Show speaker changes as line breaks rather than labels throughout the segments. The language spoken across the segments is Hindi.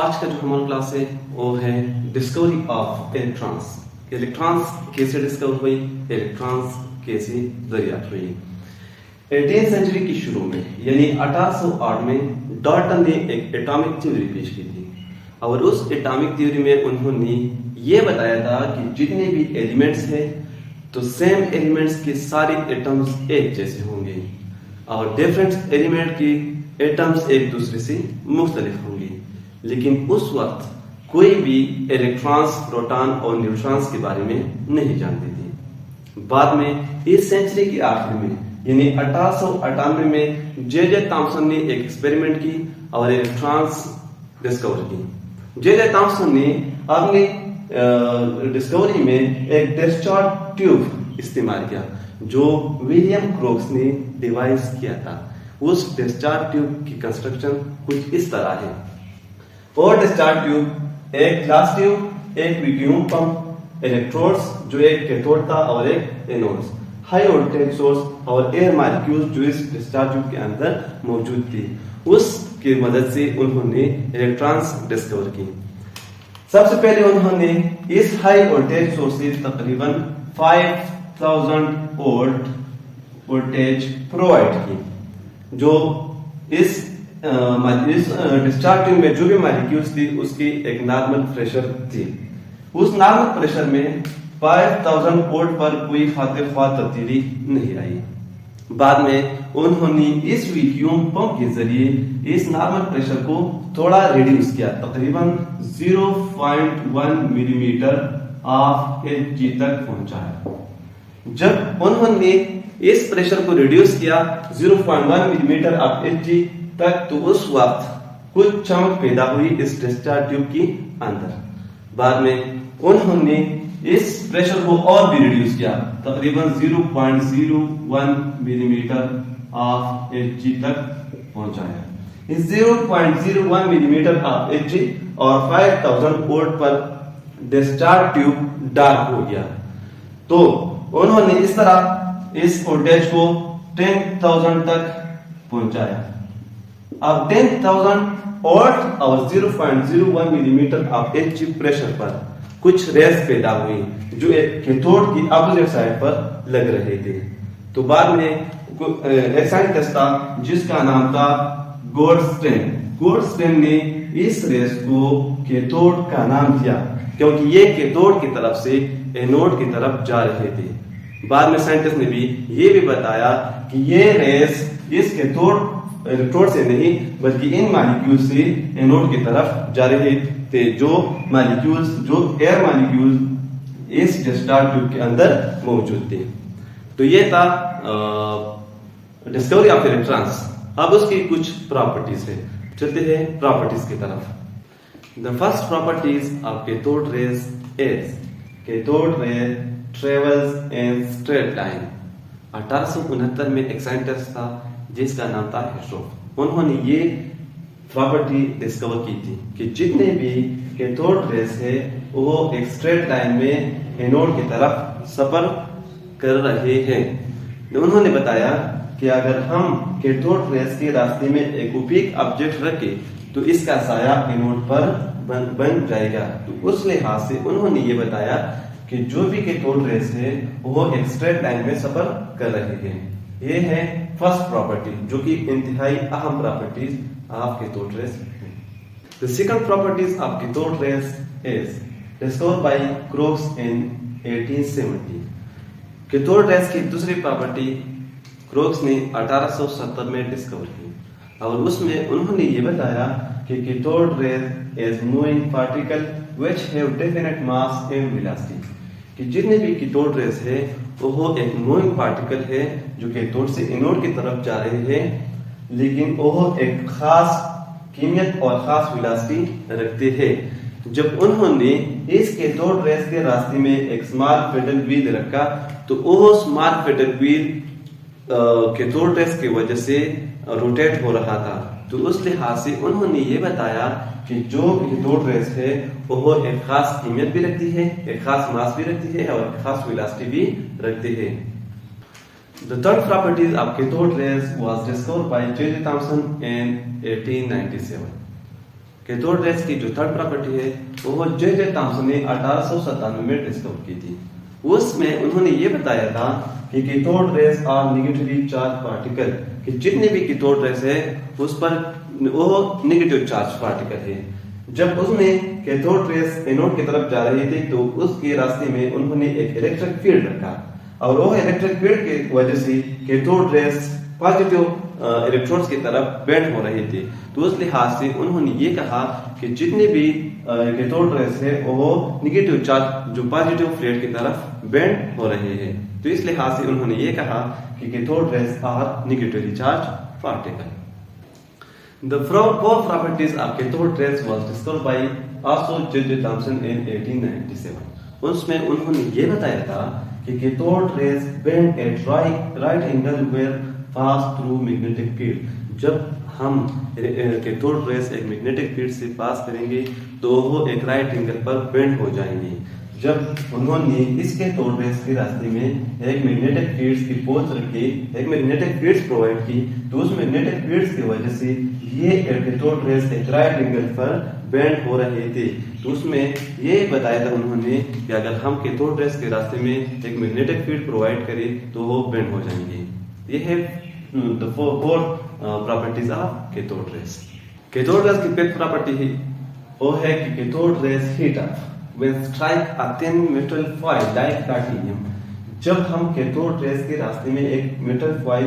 आज का जो हमारा क्लास है वो है डिस्कवरी ऑफ इलेक्ट्रॉन्स। इलेक्ट्रॉन्स कैसे डिस्कवर हुई, इलेक्ट्रॉन्स कैसे दरियाफ्त हुई। 18वीं सेंचुरी की शुरू में यानी 1808 में डाल्टन ने एक एटॉमिक थ्योरी पेश की थी और उस एटॉमिक थ्योरी में उन्होंने ये बताया था कि जितने भी एलिमेंट्स हैं तो सेम एलिमेंट्स के सारे एटम्स एक जैसे होंगे और डिफरेंट एलिमेंट की एटम्स एक दूसरे से मुख्तलिफ होंगे। लेकिन उस वक्त कोई भी इलेक्ट्रॉन्स, प्रोटॉन और न्यूट्रॉन्स के बारे में नहीं जानते थे। बाद में इस सेंचुरी के आखिर में यानी 1898 में जे थॉम्सन ने एक एक्सपेरिमेंट की और इलेक्ट्रॉन्स डिस्कवर की। जे थॉम्सन ने अपनी डिस्कवरी में एक डिस्चार्ज ट्यूब इस्तेमाल किया जो विलियम क्रोक्स ने डिवाइस किया था। उस डिस्चार्ज ट्यूब की कंस्ट्रक्शन कुछ इस तरह है। और डिस्चार्ज ट्यूब एक ग्लास ट्यूब, एक वैक्यूम पंप, इलेक्ट्रोड्स जो एक कैथोड था और एक एनोड्स, हाई वोल्टेज सोर्स और एयर मॉलिक्यूल्स जो इस डिस्चार्ज ट्यूब के अंदर मौजूद थी। उसकी मदद से उन्होंने इलेक्ट्रॉन्स डिस्कवर की। सबसे पहले उन्होंने इस हाई वोल्टेज सोर्स से तकरीबन 5000 वोल्ट वोल्टेज प्रोवाइड की जो इस डिस्चार्ज ट्यूब में जो भी मॉलिक्यूल्स थी उसकी एक नॉर्मल प्रेशर थी। उस नॉर्मल प्रेशर में 5000 वोल्ट पर कोई खातिर ख्वाह तब्दीली नहीं आई। बाद में उन्होंने इस वैक्यूम पंप के जरिए इस नॉर्मल प्रेशर को थोड़ा रिड्यूस किया, तकरीबन 0.1 मिलीमीटर ऑफ Hg तक पहुंचाया। जब उन्होंने इस प्रेशर को रिड्यूस किया 0.1 मिलीमीटर ऑफ Hg तक तो उस वक्त कुछ चमक पैदा हुई इस डिस्चार्ज ट्यूब की अंदर। बाद में उन्होंने इस प्रेशर को और भी रिड्यूस किया, तकरीबन 0.01 मिलीमीटर ऑफ Hg तक पहुंचाया। इस 0.01 मिलीमीटर ऑफ Hg और 5000 वोल्ट पर डिस्चार्ज ट्यूब डार्क हो गया। तो उन्होंने इस तरह इस वोल्टेज को 10,000 तक पहुंचाया। अब 10,000 वोल्ट और 0.01 मिलीमीटर ऑफ Hg प्रेशर पर कुछ रेस पैदा हुई जो एक कैथोड की अपोजिट साइड पर लग रहे थे। तो बाद में एक साइंटिस्ट था जिसका नाम था गोल्डस्टेन ने इस रेस को कैथोड का नाम दिया क्योंकि ये कैथोड की तरफ से एनोड की तरफ जा रहे थे। बाद में साइंटिस्ट ने भी ये भी बताया कि ये रेस इस कैथोड इलेक्ट्रोड से नहीं बल्कि इन मॉलिक्यूल्स से एनोड की तरफ जा रहे थे जो एयर मॉलिक्यूल्स इस डिस्चार्ज ट्यूब के अंदर मौजूद थे। तो ये था डिस्कवरी ऑफ इलेक्ट्रॉन्स। अब उसकी कुछ प्रॉपर्टीज है, चलते हैं प्रॉपर्टीज की तरफ। The first properties of cathode rays is cathode ray travels in straight line. 1869 में एक साइंटिस्ट था जिसका नाम था हिस्ट्रोफ। उन्होंने ये प्रॉपर्टी डिस्कवर की थी कि जितने भी कैथोड रेस है वो एक स्ट्रेट लाइन में एनोड की तरफ सफर कर रहे हैं। उन्होंने बताया कि अगर हम कैथोड रेस के रास्ते में एक ओपेक ऑब्जेक्ट रखें तो इसका साया एनोड पर बन जाएगा। तो उस लिहाज से उन्होंने ये बताया कि जो भी कैथोड रेस है वो एक स्ट्रेट लाइन में सफर कर रहे हैं। ये है फर्स्ट प्रॉपर्टी जो कि इंतहाई अहम प्रॉपर्टीज ऑफ कैथोड रेस है। The second properties of cathode rays is discovered by Crookes in 1870। Cathode rays की दूसरी प्रॉपर्टी क्रोक्स ने 1870 में डिस्कवर की और उसमें उन्होंने ये बताया कि cathode rays is moving particle which have definite mass and velocity कि जितने भी कैथोड रेस है वो एक मूविंग पार्टिकल है जो कैथोड से एनोड की तरफ जा रहे हैं लेकिन वो एक खास कीमियत और खास वेलोसिटी रखते हैं। जब उन्होंने इस कैथोड रेस के रास्ते में एक स्मॉल पेडल व्हील रखा तो वो small pedal wheel cathode rays की वजह से रोटेट हो रहा था। तो उस लिहाज से उन्होंने ये बताया कि जो कैथोड रेस है वो एक खास कीमियत भी रखती है, एक खास मास भी रखती है और एक खास वेलोसिटी भी रखती है। The third property of cathode rays was discovered by J. Thomson in 1897. Cathode rays की जो थर्ड प्रॉपर्टी है वो जे थॉम्सन ने 1897 में डिस्कवर की थी। उसमें उन्होंने ये बताया था कि cathode rays are negatively charge particle, कि जितने भी कैथोड रेस है उस पर वो नेगेटिव चार्ज पार्टिकल है। जब उसमें कैथोड रेस एनोड की तरफ जा रही थी तो उसके रास्ते में उन्होंने एक इलेक्ट्रिक फील्ड रखा और वो इलेक्ट्रिक फील्ड की वजह से कैथोड रेस पॉजिटिव इलेक्ट्रॉन्स की तरफ बेंड हो रही थी। तो उस लिहाज से उन्होंने ये कहा कि जितने भी कैथोड रेस है वो नेगेटिव चार्ज जो पॉजिटिव प्लेट की तरफ बेंड हो रहे हैं। तो इस लिहाज से उन्होंने ये कहा कि cathode rays are negatively charge particle. The four properties of cathode rays was discovered by also J.J. Thomson in 1897. उसमें उन्होंने ये बताया था कि cathode rays bend at right angle where pass through magnetic field. जब हम कैथोड रेस एक मैग्नेटिक फील्ड से पास करेंगे तो वो एक राइट एंगल पर बेंड हो जाएंगे। जब उन्होंने इस कैथोड रेस के रास्ते में एक मैग्नेटिक फील्ड की पोज रखी, एक मैग्नेटिक फील्ड प्रोवाइड की, तो उस मैग्नेटिक फील्ड की वजह से ये कैथोड रेस एक राइट एंगल पर बेंड हो रहे थे। तो उसमें ये बताया था उन्होंने कि अगर हम कैथोड रेस के रास्ते में एक मैग्नेटिक फील्ड प्रोवाइड करें तो वो बेंड हो जाएंगे। ये है the four properties of cathode rays. Cathode rays की फिफ्थ प्रॉपर्टी है वो है कि cathode race heat up when strike a thin metal foil like platinum। जब हम कैथोड रेस के रास्ते में एक मेटल फॉइल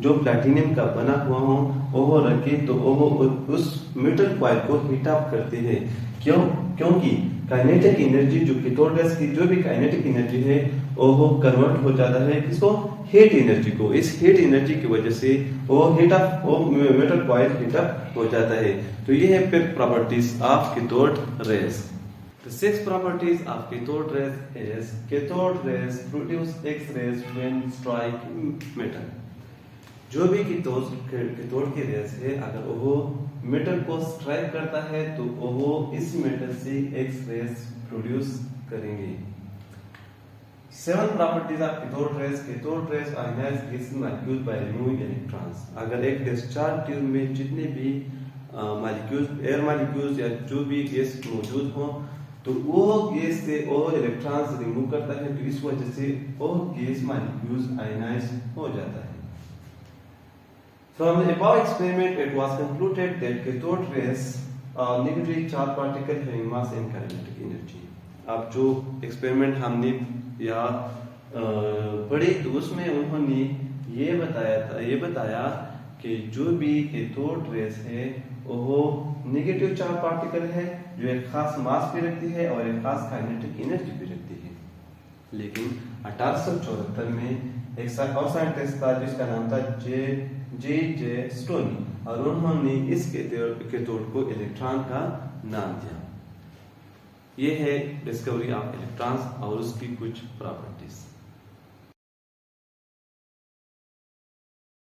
जो प्लैटिनम का बना हुआ हो वो रखे तो वो उस मेटल फॉइल को हीट अप करते हैं। क्योंकि काइनेटिक एनर्जी जो कैथोड रेस की जो भी काइनेटिक एनर्जी है वो कन्वर्ट हो जाता है किसको, हीट एनर्जी को। इस हीट एनर्जी की वजह से वो मेटल फॉइल हीट अप हो जाता है। तो ये है fifth properties of cathode race. The sixth properties of cathode rays is cathode rays produce X-rays when strike metal। जो भी कैथोड की रेस है अगर वो मेटल को स्ट्राइक करता है तो वो इस मेटल से एक्स-रेस प्रोड्यूस करेंगे। Seven properties of cathode rays. Cathode rays ionize gases molecules by removing electrons. अगर एक डिस्चार्ज ट्यूब में जितने भी मॉलिक्यूल्स, एयर मॉलिक्यूल्स या जो भी गैस मौजूद हो तो वो गैस से वो इलेक्ट्रॉन्स रिमूव करता है, तो इस वजह से वो गैस मॉलिक्यूल्स आयनाइज हो जाता है। From the above experiment, it was concluded that cathode rays are negatively charged particle having mass and kinetic energy। अब जो एक्सपेरिमेंट हमने या पढ़े तो उसमें उन्होंने ये बताया कि जो भी कैथोड रेस है वो नेगेटिव चार्ज पार्टिकल है जो एक खास मास भी रखती है और एक खास काइनेटिक एनर्जी भी रखती है। लेकिन 1874 में एक और साइंटिस्ट था जिसका नाम था जे स्टोनी और उन्होंने इस कैथोड को इलेक्ट्रॉन का नाम दिया। ये है डिस्कवरी ऑफ इलेक्ट्रॉन्स और उसकी कुछ प्रॉपर्टीज।